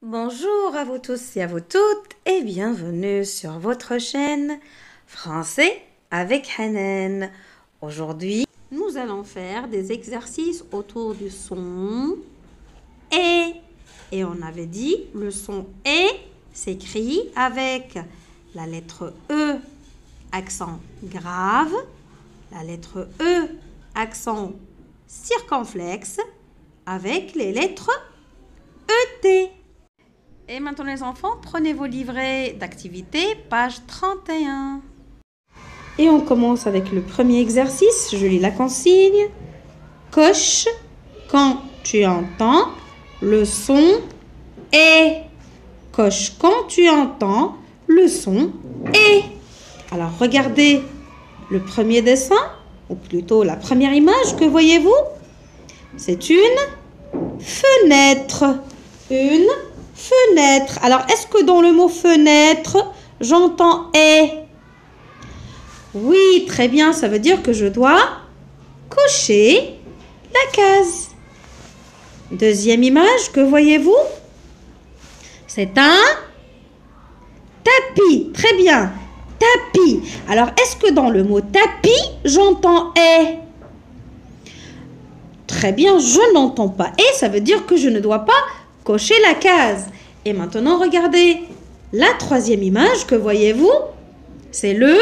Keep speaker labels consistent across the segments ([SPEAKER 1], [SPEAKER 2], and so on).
[SPEAKER 1] Bonjour à vous tous et à vous toutes et bienvenue sur votre chaîne Français avec Hanan. Aujourd'hui, nous allons faire des exercices autour du son et. Et on avait dit le son et s'écrit avec la lettre E, accent grave, la lettre E, accent circonflexe, avec les lettres ET. Et maintenant les enfants, prenez vos livrets d'activité, page 31. Et on commence avec le premier exercice. Je lis la consigne. Coche quand tu entends le son et. Coche quand tu entends le son et. Alors regardez le premier dessin, ou plutôt la première image, que voyez-vous? C'est une fenêtre. Une fenêtre. Alors, est-ce que dans le mot fenêtre, j'entends est? Oui, très bien. Ça veut dire que je dois cocher la case. Deuxième image, que voyez-vous? C'est un tapis. Très bien. Tapis. Alors, est-ce que dans le mot tapis, j'entends est? Très bien, je n'entends pas et. Ça veut dire que je ne dois pas cocher la case. Et maintenant, regardez. La troisième image, que voyez-vous? C'est le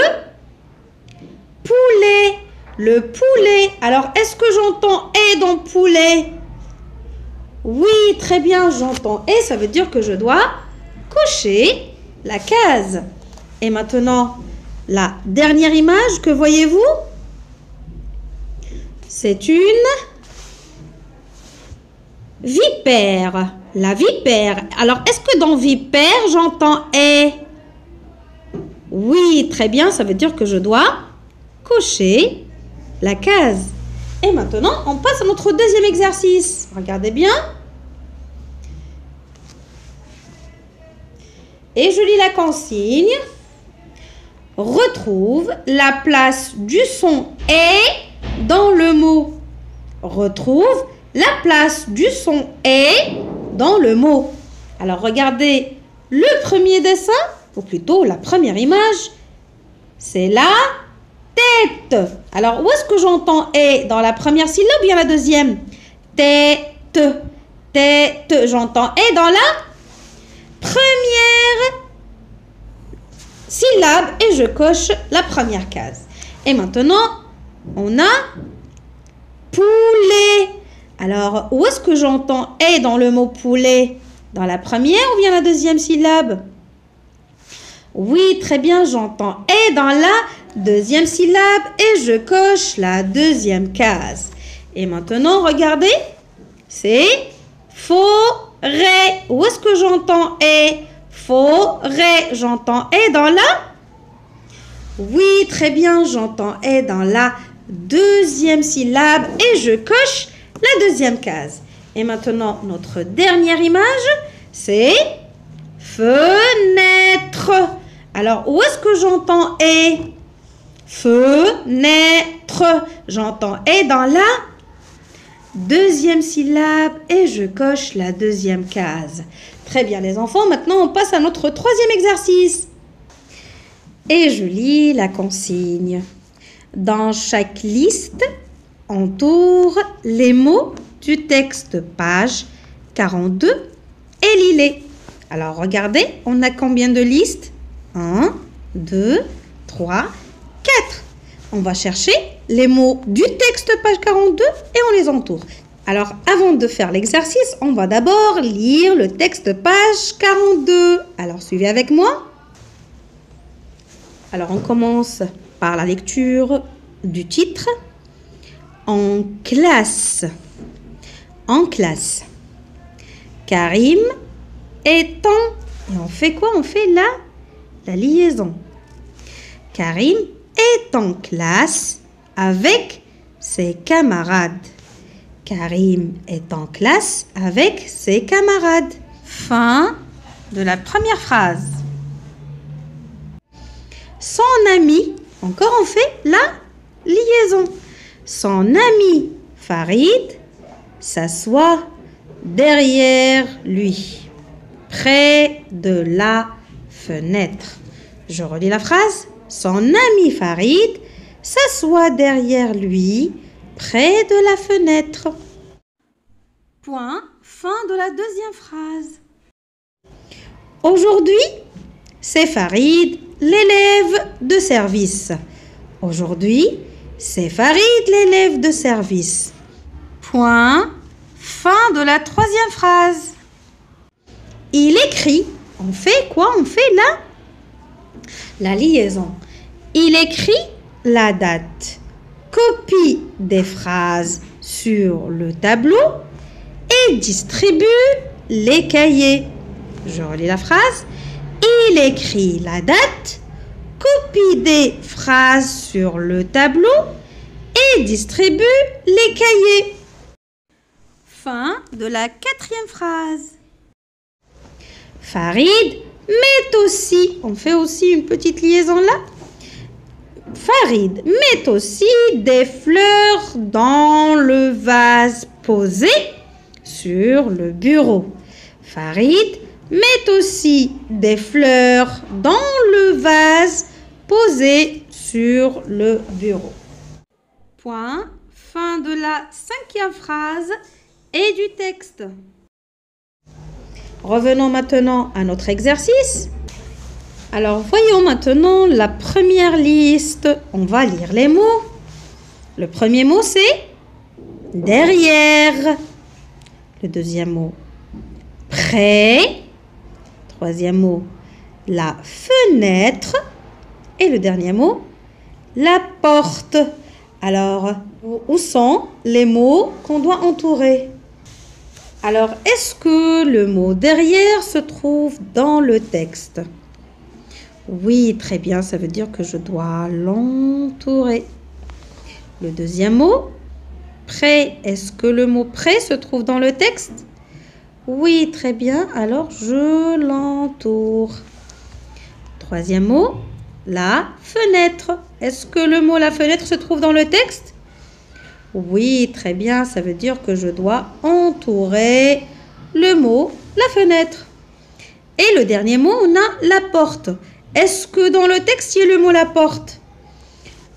[SPEAKER 1] poulet. Le poulet. Alors, est-ce que j'entends « et » dans « poulet » ? Oui, très bien, j'entends « et ». Ça veut dire que je dois cocher la case. Et maintenant, la dernière image, que voyez-vous? C'est une vipère. La vipère. Alors, est-ce que dans vipère, j'entends « est » ? Oui, très bien, ça veut dire que je dois cocher la case. Et maintenant, on passe à notre deuxième exercice. Regardez bien. Et je lis la consigne. Retrouve la place du son « est » dans le mot. Retrouve la place du son « est » dans le mot. Alors, regardez le premier dessin, ou plutôt la première image, c'est la tête. Alors, où est-ce que j'entends « est » dans la première syllabe ou bien la deuxième? Tête, tête, j'entends « est » dans la première syllabe et je coche la première case. Et maintenant, on a poulet. Alors, où est-ce que j'entends « est » dans le mot « poulet » ? Dans la première ou bien la deuxième syllabe? Oui, très bien, j'entends « est » dans la deuxième syllabe et je coche la deuxième case. Et maintenant, regardez, c'est forêt. Où est-ce que j'entends « est » ? Forêt, j'entends « est » dans la... Oui, très bien, j'entends « est » dans la deuxième syllabe et je coche la deuxième case. Et maintenant, notre dernière image, c'est fenêtre. Alors, où est-ce que j'entends « est » ? Fenêtre. J'entends « est » dans la deuxième syllabe et je coche la deuxième case. Très bien, les enfants. Maintenant, on passe à notre troisième exercice. Et je lis la consigne. Dans chaque liste, entoure les mots du texte, page 42 et lis-les. Alors, regardez, on a combien de listes? 1, 2, 3, 4. On va chercher les mots du texte, page 42, et on les entoure. Alors, avant de faire l'exercice, on va d'abord lire le texte, page 42. Alors, suivez avec moi. Alors, on commence par la lecture du titre. En classe. En classe. Karim est en... Et on fait quoi? On fait la liaison. Karim est en classe avec ses camarades. Karim est en classe avec ses camarades. Fin de la première phrase. Son ami, encore on fait la liaison. Son ami Farid s'assoit derrière lui. près de la fenêtre. Je relis la phrase. Son ami Farid s'assoit derrière lui, près de la fenêtre. Point. Fin de la deuxième phrase. Aujourd'hui, c'est Farid, l'élève de service. Aujourd'hui, c'est Farid, l'élève de service. Point. Fin de la troisième phrase. Il écrit. On fait quoi? On fait la liaison. Il écrit la date. Copie des phrases sur le tableau et distribue les cahiers. Je relis la phrase. Il écrit la date, copie des phrases sur le tableau et distribue les cahiers. Fin de la quatrième phrase. Farid met aussi, on fait aussi une petite liaison là. Farid met aussi des fleurs dans le vase posé sur le bureau. Farid met aussi des fleurs dans le vase posé sur le bureau. Point. Fin de la cinquième phrase et du texte. Revenons maintenant à notre exercice. Alors, voyons maintenant la première liste. On va lire les mots. Le premier mot, c'est derrière. Le deuxième mot, près. Troisième mot, la fenêtre. Et le dernier mot, la porte. Alors, où sont les mots qu'on doit entourer? Alors, est-ce que le mot derrière se trouve dans le texte? Oui, très bien, ça veut dire que je dois l'entourer. Le deuxième mot, près, est-ce que le mot près se trouve dans le texte? Oui, très bien, alors je l'entoure. Troisième mot, la fenêtre. Est-ce que le mot la fenêtre se trouve dans le texte? Oui, très bien, ça veut dire que je dois entourer le mot la fenêtre. Et le dernier mot, on a la porte. Est-ce que dans le texte, il y a le mot la porte?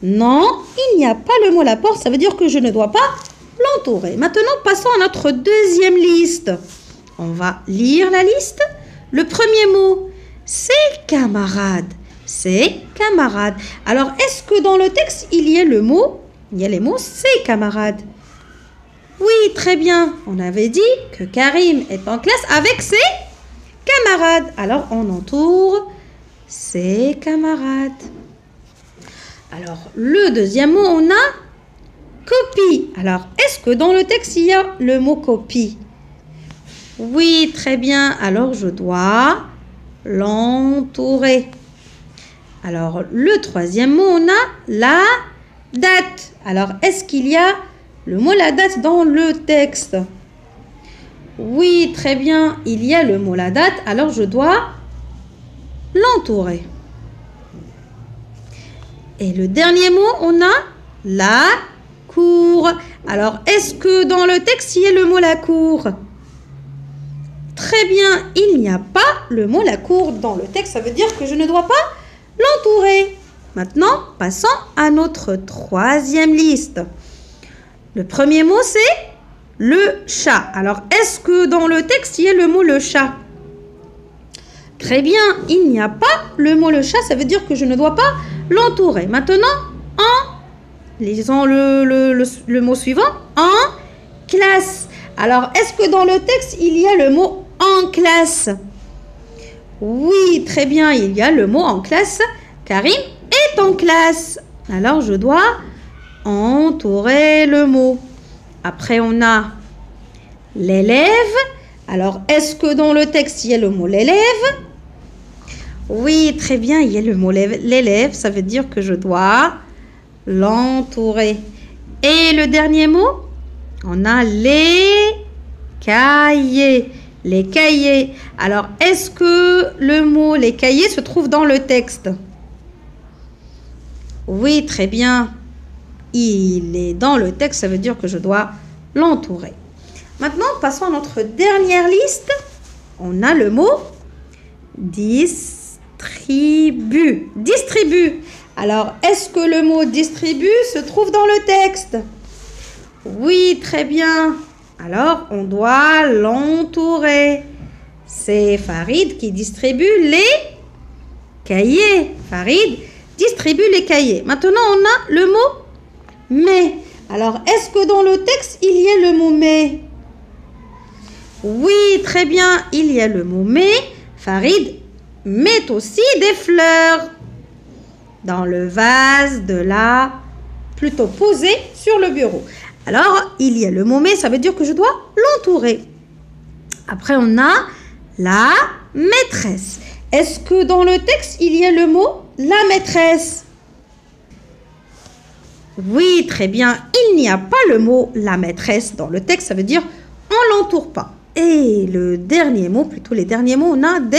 [SPEAKER 1] Non, il n'y a pas le mot la porte, ça veut dire que je ne dois pas l'entourer. Maintenant, passons à notre deuxième liste. On va lire la liste. Le premier mot, c'est camarade. C'est camarade. Alors, est-ce que dans le texte, il y a le mot? Il y a les mots c'est camarade. Oui, très bien. On avait dit que Karim est en classe avec ses camarades. Alors, on entoure ses camarades. Alors, le deuxième mot, on a copie. Alors, est-ce que dans le texte, il y a le mot copie? Oui, très bien. Alors, je dois l'entourer. Alors, le troisième mot, on a la date. Alors, est-ce qu'il y a le mot la date dans le texte? Oui, très bien. Il y a le mot la date. Alors, je dois l'entourer. Et le dernier mot, on a la cour. Alors, est-ce que dans le texte, il y a le mot la cour? Très bien, il n'y a pas le mot la cour dans le texte. Ça veut dire que je ne dois pas l'entourer. Maintenant, passons à notre troisième liste. Le premier mot, c'est le chat. Alors, est-ce que dans le texte, il y a le mot le chat? Très bien, il n'y a pas le mot le chat. Ça veut dire que je ne dois pas l'entourer. Maintenant, lisons le mot suivant. En classe. Alors, est-ce que dans le texte, il y a le mot en classe? Oui, très bien, il y a le mot en classe. Karim est en classe. Alors, je dois entourer le mot. Après, on a l'élève. Alors, est-ce que dans le texte, il y a le mot l'élève? Oui, très bien, il y a le mot l'élève. Ça veut dire que je dois l'entourer. Et le dernier mot, on a les cahiers. Les cahiers. Alors, est-ce que le mot les cahiers se trouve dans le texte? Oui, très bien. Il est dans le texte, ça veut dire que je dois l'entourer. Maintenant, passons à notre dernière liste. On a le mot Distribue. Distribue. Alors, est-ce que le mot distribue se trouve dans le texte? Oui, très bien. Alors, on doit l'entourer. C'est Farid qui distribue les cahiers. Farid distribue les cahiers. Maintenant, on a le mot mais. Alors, est-ce que dans le texte, il y a le mot mais? Oui, très bien, il y a le mot mais. Farid met aussi des fleurs dans le vase de la... plutôt posé sur le bureau. Alors, il y a le mot mais, ça veut dire que je dois l'entourer. Après, on a la maîtresse. Est-ce que dans le texte, il y a le mot la maîtresse? Oui, très bien. Il n'y a pas le mot la maîtresse dans le texte. Ça veut dire on l'entoure pas. Et le dernier mot, plutôt les derniers mots, on a des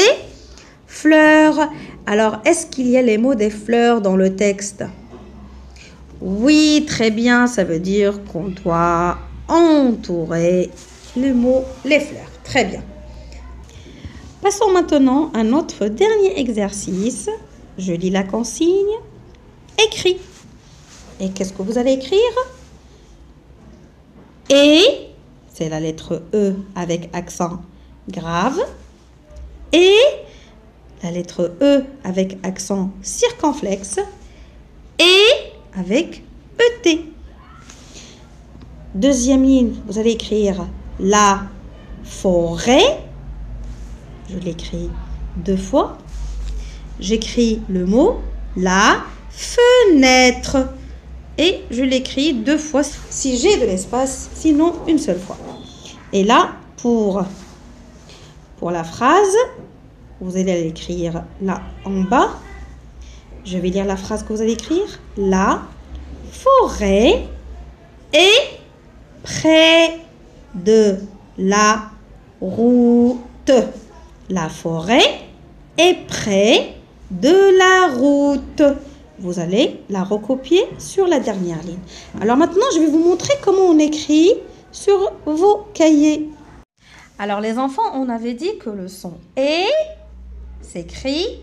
[SPEAKER 1] fleurs. Alors, est-ce qu'il y a les mots des fleurs dans le texte? Oui, très bien. Ça veut dire qu'on doit entourer le mot les fleurs. Très bien. Passons maintenant à notre dernier exercice. Je lis la consigne. Écris. Et qu'est-ce que vous allez écrire? Et, c'est la lettre E avec accent grave. Et, la lettre E avec accent circonflexe. Et, avec ET. Deuxième ligne, vous allez écrire la forêt. Je l'écris 2 fois. J'écris le mot la fenêtre. Et je l'écris 2 fois si j'ai de l'espace, sinon une seule fois. Et là, pour la phrase, vous allez l'écrire là en bas. Je vais lire la phrase que vous allez écrire. La forêt est près de la route. La forêt est près de la route. Vous allez la recopier sur la dernière ligne. Alors maintenant, je vais vous montrer comment on écrit sur vos cahiers. Alors les enfants, on avait dit que le son « et » s'écrit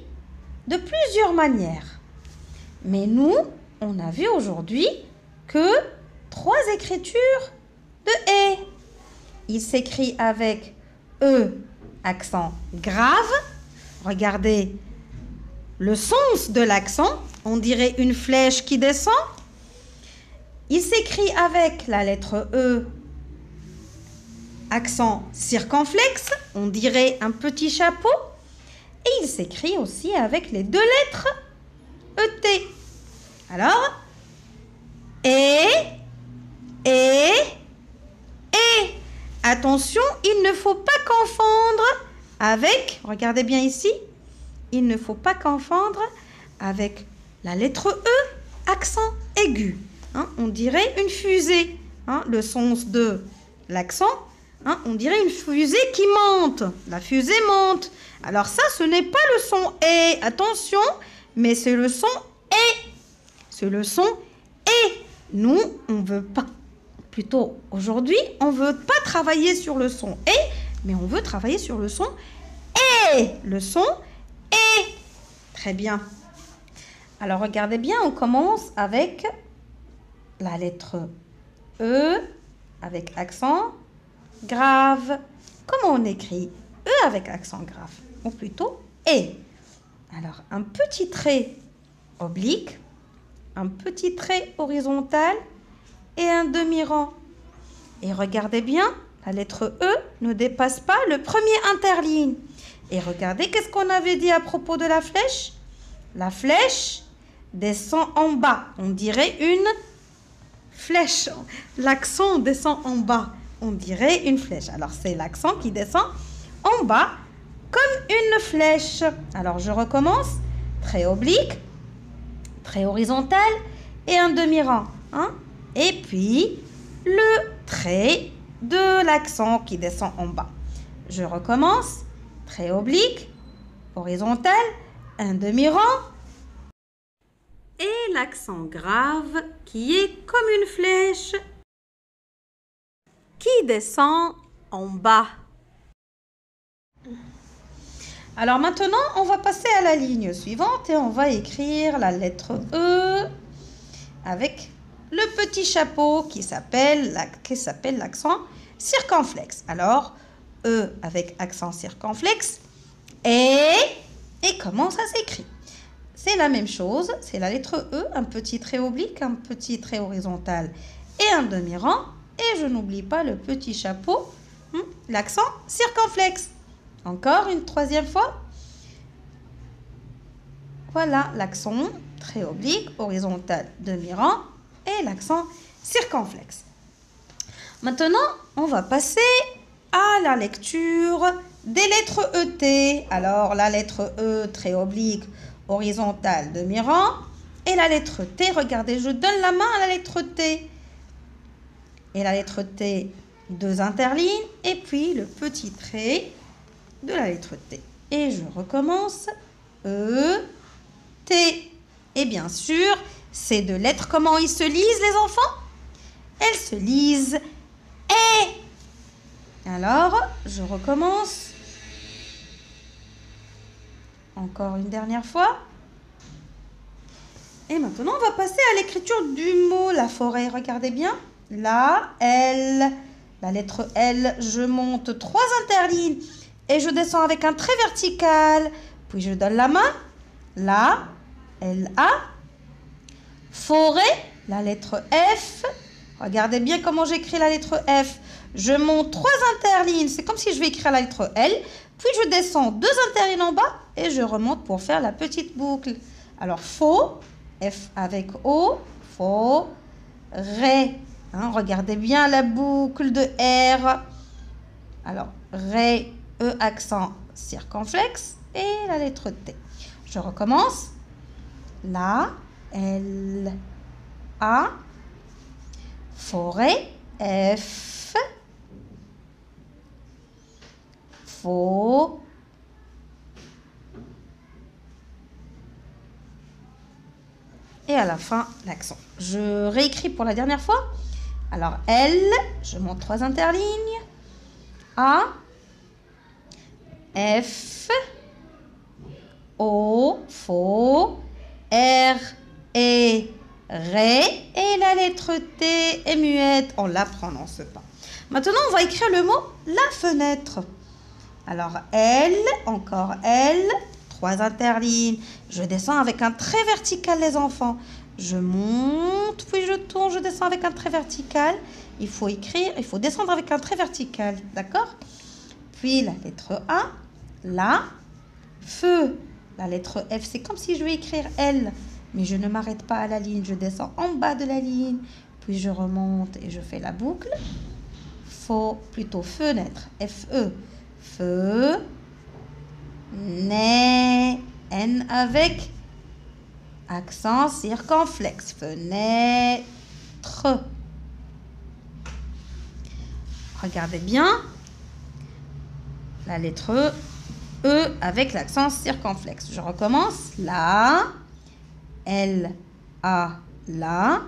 [SPEAKER 1] de plusieurs manières. Mais nous, on a vu aujourd'hui que 3 écritures de « et ». Il s'écrit avec « e » accent grave. Regardez le sens de l'accent. On dirait une flèche qui descend. Il s'écrit avec la lettre E, accent circonflexe. On dirait un petit chapeau. Et il s'écrit aussi avec les 2 lettres ET. Alors, et. Attention, il ne faut pas confondre avec, regardez bien ici, il ne faut pas confondre avec la lettre E, accent aigu. Hein, on dirait une fusée. Hein, le sens de l'accent, hein, on dirait une fusée qui monte. La fusée monte. Alors ça, ce n'est pas le son « et ». Attention, mais c'est le son « et ». C'est le son « et ». Nous, on ne veut pas. Plutôt, aujourd'hui, on ne veut pas travailler sur le son « et », mais on veut travailler sur le son « et ». Le son « et ». Très bien. Alors, regardez bien, on commence avec la lettre E, avec accent grave. Comment on écrit E avec accent grave? Ou plutôt E. Alors, un petit trait oblique, un petit trait horizontal et un demi-rond. Et regardez bien, la lettre E ne dépasse pas le premier interligne. Et regardez, qu'est-ce qu'on avait dit à propos de la flèche? La flèche descend en bas. On dirait une flèche. L'accent descend en bas. On dirait une flèche. Alors, c'est l'accent qui descend en bas comme une flèche. Alors, je recommence. Trait oblique, trait horizontal et un demi-rond. Hein? Et puis, le trait de l'accent qui descend en bas. Je recommence. Trait oblique, horizontal, un demi-rond. Et l'accent grave qui est comme une flèche qui descend en bas. Alors maintenant, on va passer à la ligne suivante et on va écrire la lettre E avec le petit chapeau qui s'appelle l'accent circonflexe. Alors, E avec accent circonflexe et comment ça s'écrit? C'est la même chose, c'est la lettre E, un petit trait oblique, un petit trait horizontal et un demi-rang. Et je n'oublie pas le petit chapeau, l'accent circonflexe. Encore une troisième fois. Voilà l'accent trait oblique, horizontal, demi-rang et l'accent circonflexe. Maintenant, on va passer à la lecture des lettres ET. Alors, la lettre E, trait oblique, horizontal, demi-rang. Et la lettre T, regardez, je donne la main à la lettre T. Et la lettre T, deux interlignes. Et puis, le petit trait de la lettre T. Et je recommence. E, T. Et bien sûr, ces deux lettres, comment ils se lisent, les enfants? Elles se lisent et. Alors, je recommence. Encore une dernière fois. Et maintenant, on va passer à l'écriture du mot la forêt. Regardez bien. Là, L. La lettre L, je monte 3 interlignes et je descends avec un trait vertical. Puis je donne la main. Là, L-A. Forêt, la lettre F. Regardez bien comment j'écris la lettre F. Je monte 3 interlignes. C'est comme si je vais écrire la lettre L. Puis je descends 2 interlignes en bas et je remonte pour faire la petite boucle. Alors, faux, F avec O, faux, ré. Regardez bien la boucle de R. Alors, ré, E accent circonflexe et la lettre T. Je recommence. Là, L, A, forêt, F, faux, et à la fin, l'accent. Je réécris pour la dernière fois. Alors, L, je monte 3 interlignes. A, F, O, faux, R, et ré, et la lettre T est muette. On la prononce pas. Maintenant, on va écrire le mot la fenêtre. Alors, L, encore L, 3 interlignes. Je descends avec un trait vertical, les enfants. Je monte, puis je tourne, je descends avec un trait vertical. Il faut descendre avec un trait vertical, d'accord? Puis la lettre A, là, feu. La lettre F, c'est comme si je vais écrire L, mais je ne m'arrête pas à la ligne. Je descends en bas de la ligne, puis je remonte et je fais la boucle. Plutôt fenêtre, F-E. Feu, né, N avec accent circonflexe. Fenêtre. Regardez bien la lettre E avec l'accent circonflexe. Je recommence. Là, L, A, là.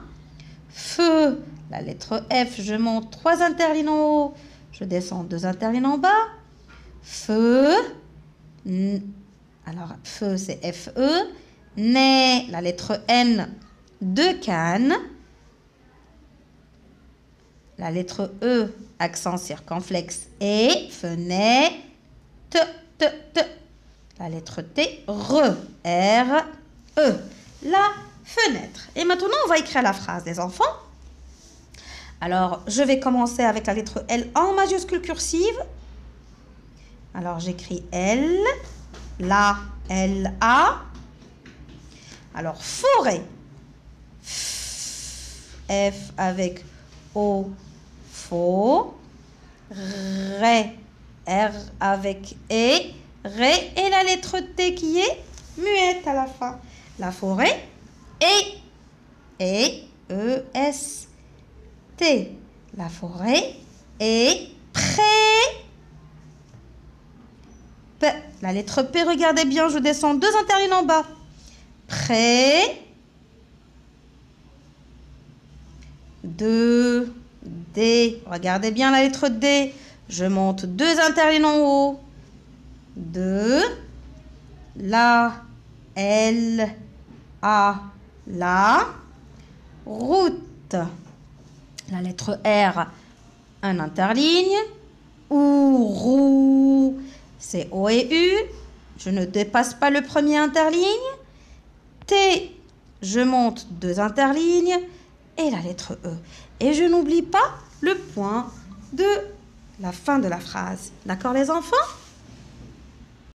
[SPEAKER 1] Feu, la lettre F, je monte 3 interlignes en haut. Je descends 2 interlignes en bas. Feu. Alors, feu, c'est F-E. Né, la lettre N, 2 cannes. La lettre E, accent circonflexe. Et, fenêtre, T. La lettre T, R, E. La fenêtre. Et maintenant, on va écrire la phrase des enfants. Alors, je vais commencer avec la lettre L en majuscule cursive. Alors, j'écris L, là, L-A. Alors, forêt. F avec O, faux. Ré, R avec E, ré. Et la lettre T qui est muette à la fin. La forêt. Et, E-S. T. La forêt est près. P. La lettre P, regardez bien, je descends 2 interlignes en bas. Près de D. Regardez bien la lettre D. Je monte 2 interlignes en haut. De La, L, A, la. Route. La lettre R, un interligne. Ou, roue, c'est O et U. Je ne dépasse pas le premier interligne. T, je monte 2 interlignes. Et la lettre E. Et je n'oublie pas le point de la fin de la phrase. D'accord les enfants?